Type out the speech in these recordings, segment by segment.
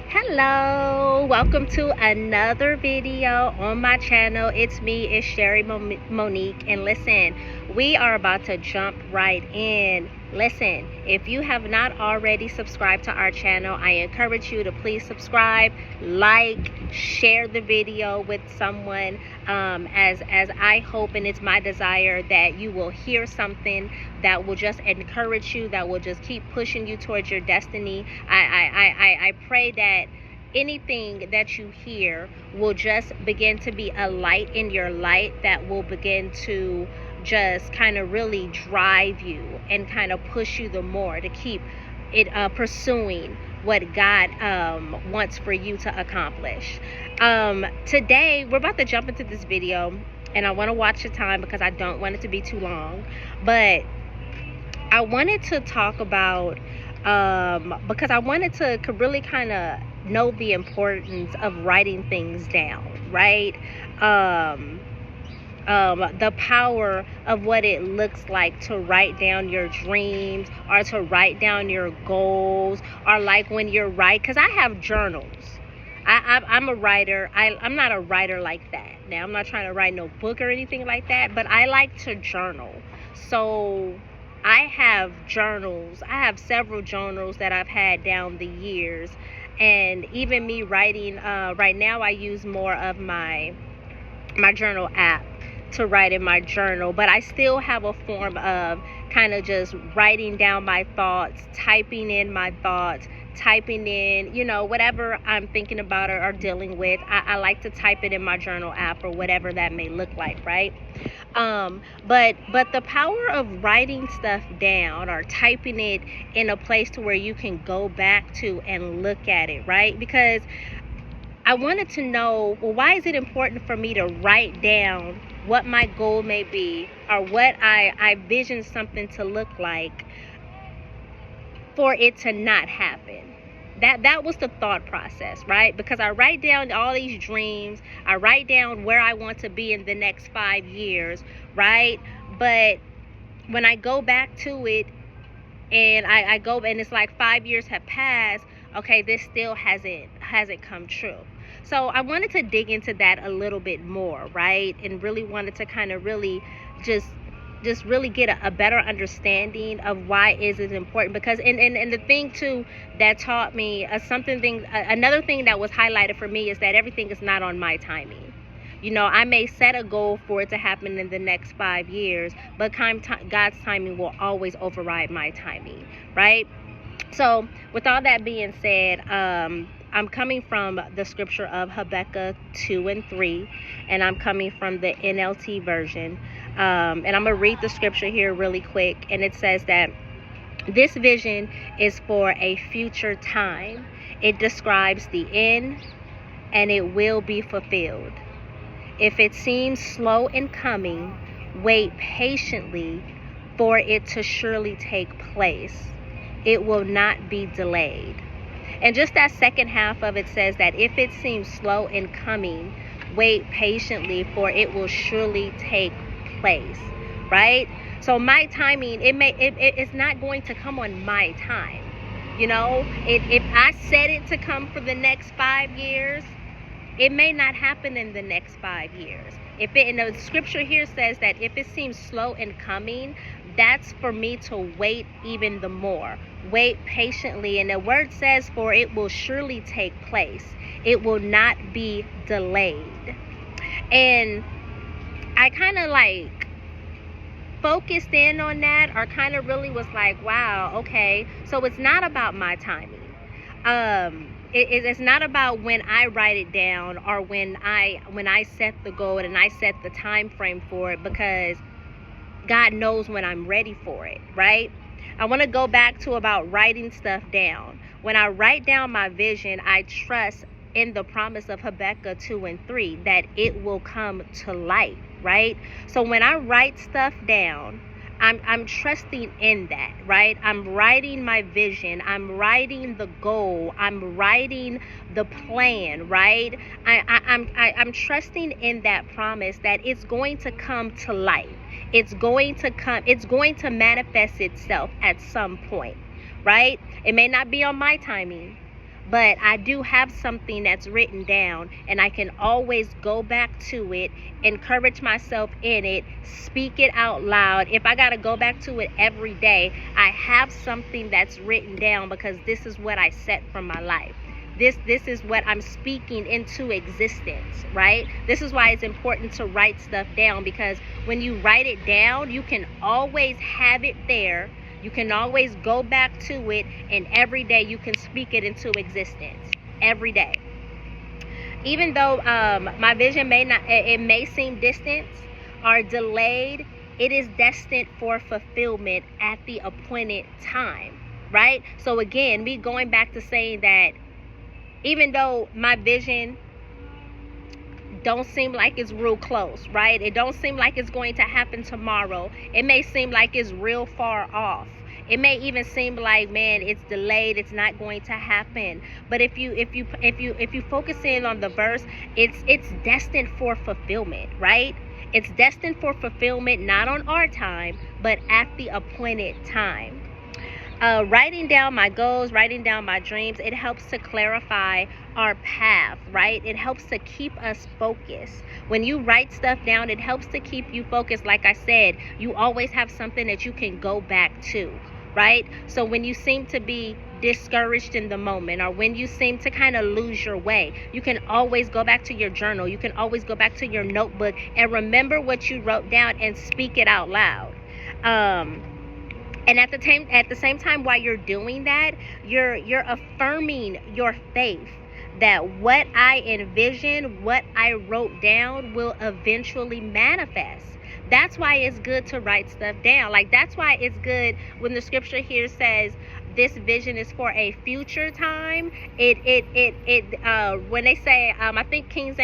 Hello, welcome to another video on my channel. It's me, it's Sherry Monique, and listen, we are about to jump right in. Listen, if you have not already subscribed to our channel, I encourage you to please subscribe, like, share the video with someone, as I hope and it's my desire that you will hear something that will just encourage you, that will just keep pushing you towards your destiny. I pray that anything that you hear will just begin to be a light in your light that will begin to just kind of really drive you and kind of push you the more to keep it pursuing what God wants for you to accomplish. Today we're about to jump into this video, and I want to watch the time because I don't want it to be too long, but I wanted to talk about because I wanted to really kind of know the importance of writing things down, right? The power of what it looks like to write down your dreams or to write down your goals, or like when you're because I have journals. I'm a writer. I'm not a writer like that. Now, I'm not trying to write no book or anything like that, but I like to journal. So I have journals. I have several journals that I've had down the years. And even me writing, right now I use more of my journal app to write in my journal, but I still have a form of kind of just writing down my thoughts, typing in my thoughts, typing in, whatever I'm thinking about or dealing with. I like to type it in my journal app or whatever that may look like, right? But the power of writing stuff down or typing it in a place to where you can go back to and look at it, right? Because I wanted to know, well, why is it important for me to write down what my goal may be or what I vision something to look like for it to not happen? That was the thought process, right? Because I write down all these dreams. I write down where I want to be in the next 5 years, right? But when I go back to it and I go and it's like 5 years have passed, okay, this still hasn't come true. So I wanted to dig into that a little bit more, right? And really wanted to kind of really just really get a better understanding of why is it important. Because and the thing too that taught me another thing that was highlighted for me is that everything is not on my timing. I may set a goal for it to happen in the next 5 years, but God's timing will always override my timing, right? So with all that being said, I'm coming from the scripture of Habakkuk 2:3, and I'm coming from the NLT version. And I'm going to read the scripture here really quick. And it says that this vision is for a future time. It describes the end, and it will be fulfilled. If it seems slow in coming, wait patiently for it to surely take place. It will not be delayed. And just that second half of it says that if it seems slow in coming, wait patiently for it will surely take place, right? So my timing, it's not going to come on my time. If I set it to come for the next 5 years, it may not happen in the next 5 years. And the scripture here says that if it seems slow in coming, that's for me to wait even the more. Wait patiently. And the word says, for it will surely take place. It will not be delayed. And I kind of focused in on that, or kind of really was like, wow, okay. So it's not about my timing. It's not about when I write it down or when I set the goal and I set the time frame for it, because God knows when I'm ready for it, right? I want to go back to about writing stuff down. When I write down my vision, I trust in the promise of Habakkuk 2:3 that it will come to light, right? So when I write stuff down, I'm trusting in that, right? I'm writing my vision. I'm writing the goal. I'm writing the plan, right? I'm trusting in that promise that it's going to come to light. It's going to manifest itself at some point, right? It may not be on my timing, but I do have something that's written down, and I can always go back to it, encourage myself in it, speak it out loud. If I got to go back to it every day, I have something that's written down, because this is what I set from my life. This is what I'm speaking into existence, right? This is why it's important to write stuff down, because when you write it down, you can always have it there. You can always go back to it, and every day you can speak it into existence. Every day. Even though my vision may seem distant or delayed, it is destined for fulfillment at the appointed time, right? So again, me going back to saying that even though my vision don't seem like it's real close, right? It don't seem like it's going to happen tomorrow. It may seem like it's real far off. It may even seem like, man, it's delayed, it's not going to happen. But if you focus in on the verse, it's destined for fulfillment, right? It's destined for fulfillment, not on our time, but at the appointed time. Writing down my goals, writing down my dreams, it helps to clarify our path, right? It helps to keep us focused. When you write stuff down, it helps to keep you focused. Like I said, you always have something that you can go back to, right? So when you seem to be discouraged in the moment, or when you seem to kind of lose your way, you can always go back to your journal. You can always go back to your notebook and remember what you wrote down and speak it out loud. And at the same time, while you're doing that, you're affirming your faith that what I envision, what I wrote down, will eventually manifest. That's why it's good to write stuff down. Like, that's why it's good when the scripture here says this vision is for a future time. When they say, I think King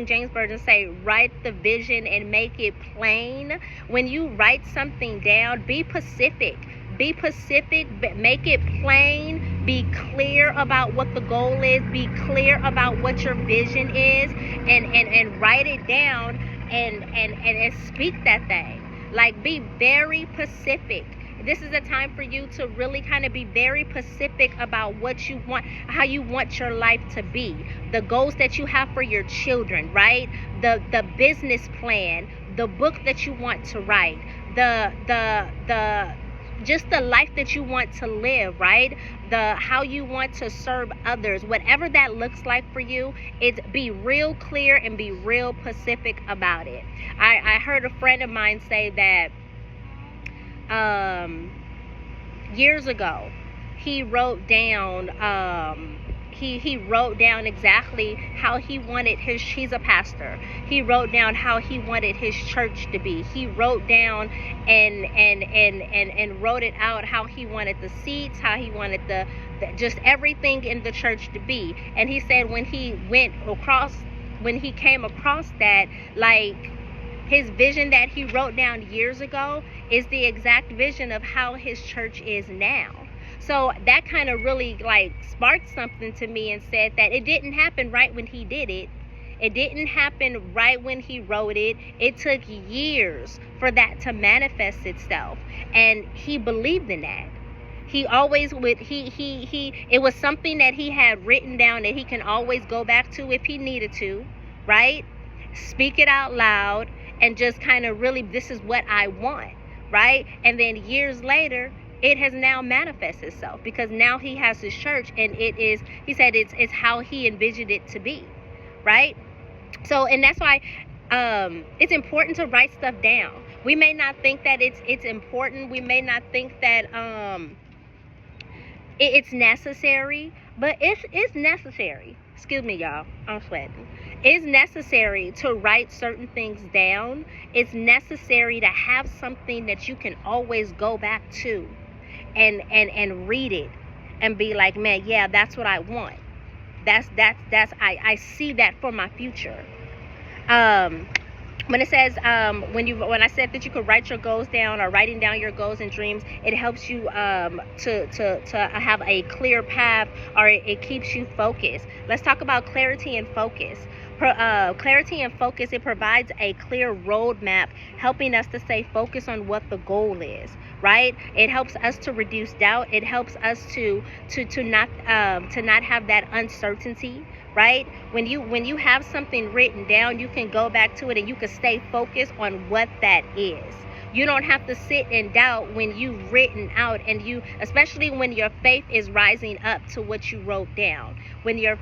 James Version say, write the vision and make it plain. When you write something down, be specific. Be specific, make it plain, be clear about what the goal is, be clear about what your vision is, and write it down and speak that thing. Like, be very specific. This is a time for you to really kind of be very specific about what you want, how you want your life to be, the goals that you have for your children, right? The business plan, the book that you want to write, just the life that you want to live, right? How you want to serve others, whatever that looks like for you, it's be real clear and be real specific about it. I heard a friend of mine say that years ago, he wrote down he wrote down exactly how he wanted he's a pastor. He wrote down how he wanted his church to be. He wrote down and wrote it out how he wanted the seats, how he wanted the just everything in the church to be. And he said when he came across that, like, his vision that he wrote down years ago is the exact vision of how his church is now. So that kind of really, like, sparked something to me and said that it didn't happen right when he did it. It didn't happen right when he wrote it. It took years for that to manifest itself. And he believed in that. He always would, it was something that he had written down that he can always go back to if he needed to, right? Speak it out loud and just kind of really, this is what I want, right? And then years later, it has now manifested itself, because now he has his church, and he said it's how he envisioned it to be, right? So, and that's why it's important to write stuff down. We may not think that it's important. We may not think that it's necessary, but it's necessary. Excuse me, y'all. I'm sweating. It's necessary to write certain things down. It's necessary to have something that you can always go back to and read it and be like, man, yeah, that's what I want. I see that for my future. When it says when I said that you could write your goals down, or writing down your goals and dreams, it helps you to have a clear path, or it keeps you focused. Let's talk about clarity and focus. Clarity and focus, it provides a clear roadmap, helping us to stay focused on what the goal is, right? It helps us to reduce doubt. It helps us to not have that uncertainty, right? When you have something written down, you can go back to it and you can stay focused on what that is. You don't have to sit in doubt when you've written out, and especially when your faith is rising up to what you wrote down. When you're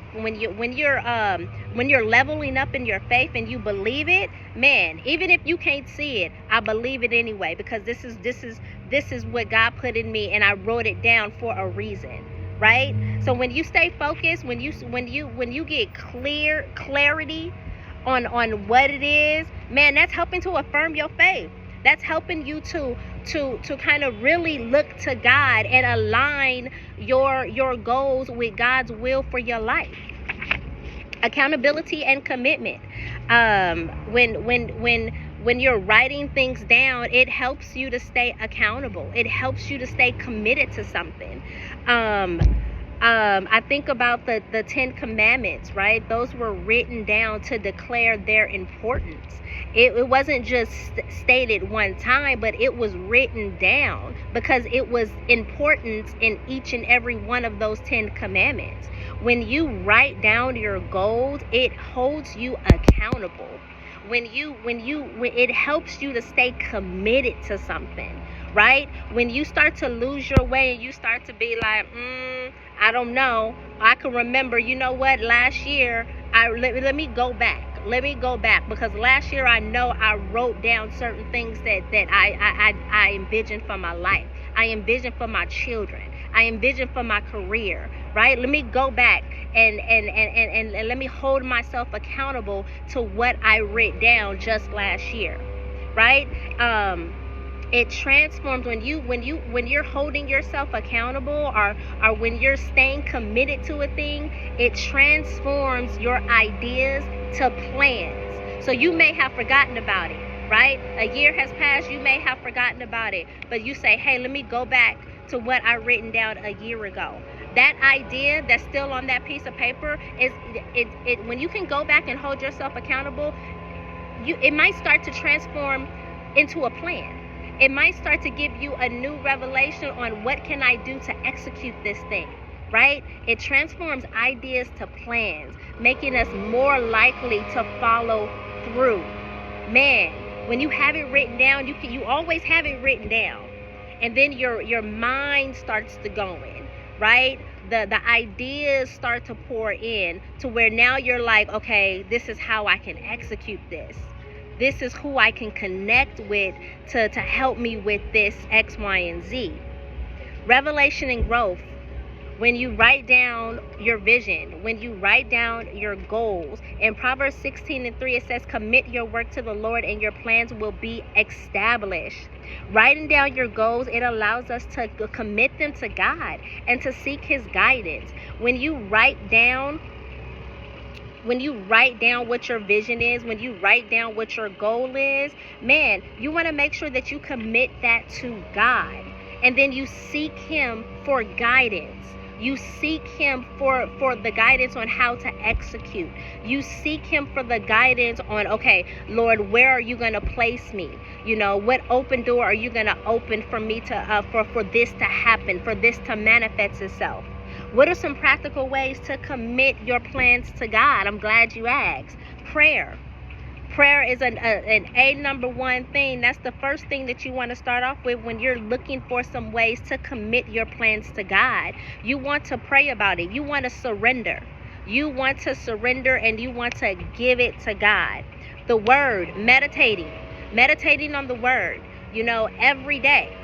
leveling up in your faith and you believe it, man, even if you can't see it, I believe it anyway, because this is what God put in me, and I wrote it down for a reason, right? So when you stay focused, when you get clarity on what it is, man, that's helping to affirm your faith. That's helping you to kind of really look to God and align your goals with God's will for your life. Accountability and commitment. When you're writing things down, it helps you to stay accountable. It helps you to stay committed to something. I think about the 10 Commandments, right? Those were written down to declare their importance. It wasn't just stated one time, but it was written down because it was importance in each and every one of those 10 Commandments. When you write down your goals, it holds you accountable. When it helps you to stay committed to something, right? When you start to lose your way and you start to be like, I don't know. I can remember, you know what, last year, let me go back. Let me go back, because last year I know I wrote down certain things that I envisioned for my life. I envisioned for my children. I envisioned for my career, right? Let me go back and let me hold myself accountable to what I wrote down just last year, right? It transforms when you're holding yourself accountable, or when you're staying committed to a thing. It transforms your ideas to plans. So you may have forgotten about it, right? A year has passed, you may have forgotten about it, but you say, hey, let me go back to what I written down a year ago. That idea that's still on that piece of paper is when you can go back and hold yourself accountable, it might start to transform into a plan. It might start to give you a new revelation on what can I do to execute this thing, right? It transforms ideas to plans, making us more likely to follow through. Man, when you have it written down, you always have it written down. And then your mind starts to go in, right? The ideas start to pour in to where now you're like, okay, this is how I can execute this. This is who I can connect with to help me with this X, Y, and Z. Revelation and growth. When you write down your vision, when you write down your goals. In Proverbs 16:3, it says, commit your work to the Lord and your plans will be established. Writing down your goals, it allows us to commit them to God and to seek His guidance. When you write down what your vision is, when you write down what your goal is, man, you want to make sure that you commit that to God. And then you seek Him for guidance. You seek Him for the guidance on how to execute. You seek Him for the guidance on, okay, Lord, where are you going to place me? You know, what open door are you going to open for me to for this to happen, for this to manifest itself? What are some practical ways to commit your plans to God? I'm glad you asked. Prayer. Prayer is an number one thing. That's the first thing that you want to start off with when you're looking for some ways to commit your plans to God. You want to pray about it. You want to surrender. You want to surrender and you want to give it to God. The Word, meditating on the Word, you know, every day.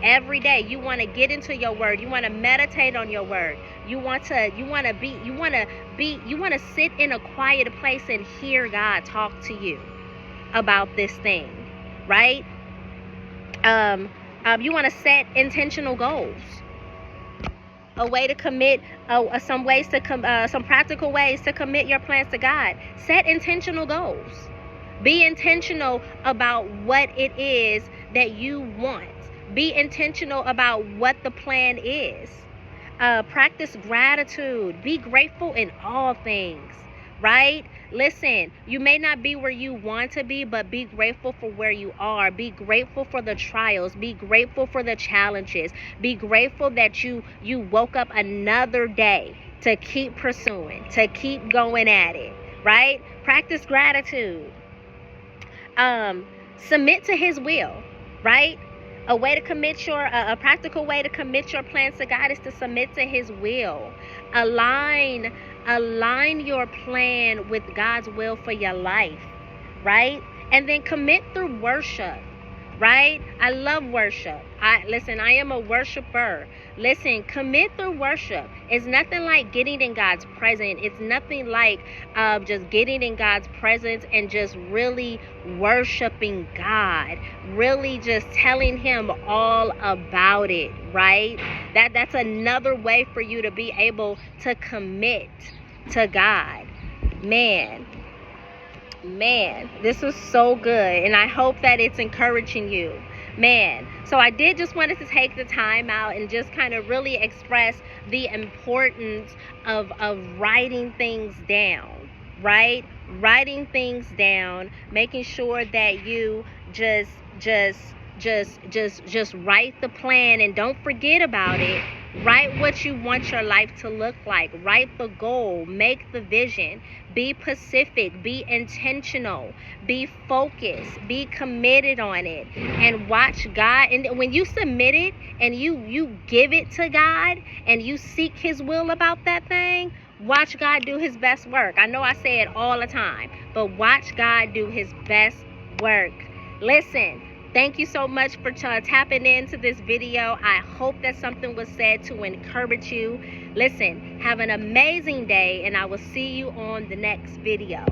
Every day you want to get into your Word. You want to meditate on your Word. You want to sit in a quiet place and hear God talk to you about this thing, right? You want to set intentional goals. A way to commit, some practical ways to commit your plans to God. Set intentional goals. Be intentional about what it is that you want. Be intentional about what the plan is. Practice gratitude. Be grateful in all things. right? Listen, you may not be where you want to be, but be grateful for where you are. Be grateful for the trials. Be grateful for the challenges. Be grateful that you woke up another day to keep pursuing, to keep going at it, right? Practice gratitude. Submit to his will, right? A way to commit a practical way to commit your plans to God is to submit to his will. Align your plan with God's will for your life, right? And then commit through worship, right? I love worship. I am a worshiper. Listen, commit through worship. It's nothing like getting in God's presence. It's nothing like just getting in God's presence and just really worshiping God, really just telling him all about it, right? That's another way for you to be able to commit to God. Man, this is so good, and I hope that it's encouraging you. Man, so I did just wanted to take the time out and just kind of really express the importance of writing things down, right? Writing things down, making sure that you just write the plan and don't forget about it. Write what you want your life to look like. Write the goal. Make the vision. Be specific. Be intentional. Be focused. Be committed on it. And watch God. And when you submit it and you give it to God and you seek his will about that thing, watch God do his best work. I know I say it all the time, but watch God do his best work. Listen. Thank you so much for tapping into this video. I hope that something was said to encourage you. Listen, have an amazing day, and I will see you on the next video.